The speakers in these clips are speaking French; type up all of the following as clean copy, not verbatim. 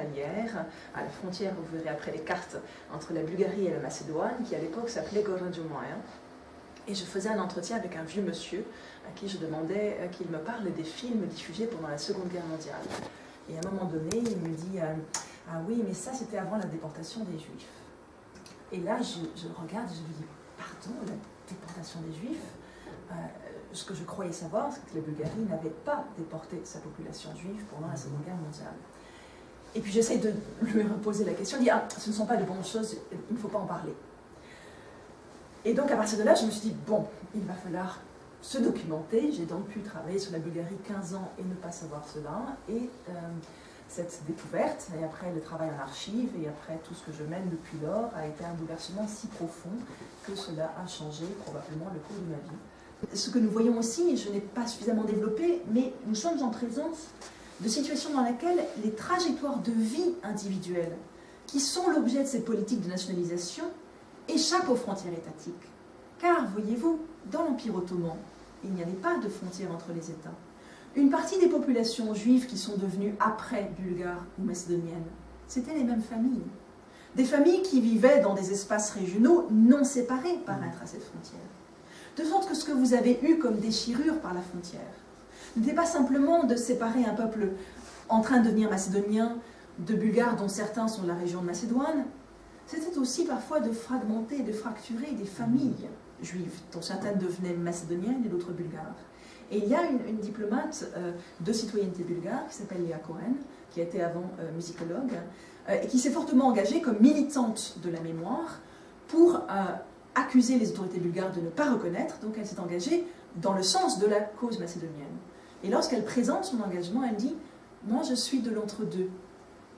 frontalière, à la frontière, vous verrez après les cartes, entre la Bulgarie et la Macédoine, qui à l'époque s'appelait Gorodjomoïa. Et je faisais un entretien avec un vieux monsieur à qui je demandais qu'il me parle des films diffusés pendant la Seconde Guerre mondiale. Et à un moment donné, il me dit « Ah oui, mais ça c'était avant la déportation des Juifs. » Et là, je regarde et je lui dis « Pardon, la déportation des Juifs ?» Ce que je croyais savoir, c'est que la Bulgarie n'avait pas déporté sa population juive pendant la Seconde Guerre mondiale. Et puis j'essaie de lui reposer la question, dire « Ah, ce ne sont pas de bonnes choses, il ne faut pas en parler. » Et donc à partir de là, je me suis dit « Bon, il va falloir se documenter. » J'ai donc pu travailler sur la Bulgarie 15 ans et ne pas savoir cela. Et cette découverte, et après le travail en archives, et après tout ce que je mène depuis lors, a été un bouleversement si profond que cela a changé probablement le cours de ma vie. Ce que nous voyons aussi, et je n'ai pas suffisamment développé, mais nous sommes en présence de situations dans lesquelles les trajectoires de vie individuelles, qui sont l'objet de ces politiques de nationalisation, échappent aux frontières étatiques. Car, voyez-vous, dans l'Empire ottoman, il n'y avait pas de frontières entre les États. Une partie des populations juives qui sont devenues après bulgares ou macédoniennes, c'était les mêmes familles. Des familles qui vivaient dans des espaces régionaux non séparés par un tracé de frontières. De sorte que ce que vous avez eu comme déchirure par la frontière n'était pas simplement de séparer un peuple en train de devenir macédonien de Bulgares dont certains sont de la région de Macédoine, c'était aussi parfois de fragmenter, de fracturer des familles juives, dont certaines devenaient macédoniennes et d'autres bulgares. Et il y a une diplomate de citoyenneté bulgare qui s'appelle Léa Cohen, qui a été avant musicologue, et qui s'est fortement engagée comme militante de la mémoire pour accuser les autorités bulgares de ne pas reconnaître, donc elle s'est engagée dans le sens de la cause macédonienne. Et lorsqu'elle présente son engagement, elle dit « Moi, je suis de l'entre-deux.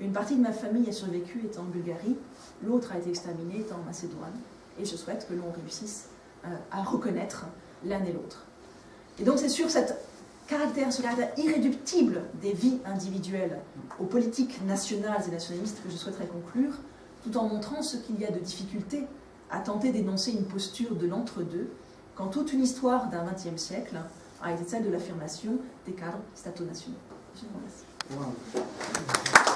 Une partie de ma famille a survécu étant en Bulgarie, l'autre a été exterminée étant en Macédoine, et je souhaite que l'on réussisse à reconnaître l'un et l'autre. » Et donc c'est sur ce caractère irréductible des vies individuelles aux politiques nationales et nationalistes que je souhaiterais conclure, tout en montrant ce qu'il y a de difficulté à tenter d'énoncer une posture de l'entre-deux, quand toute une histoire d'un XXe siècle a été celle de l'affirmation des cadres stato-nationaux. Je vous remercie. Wow.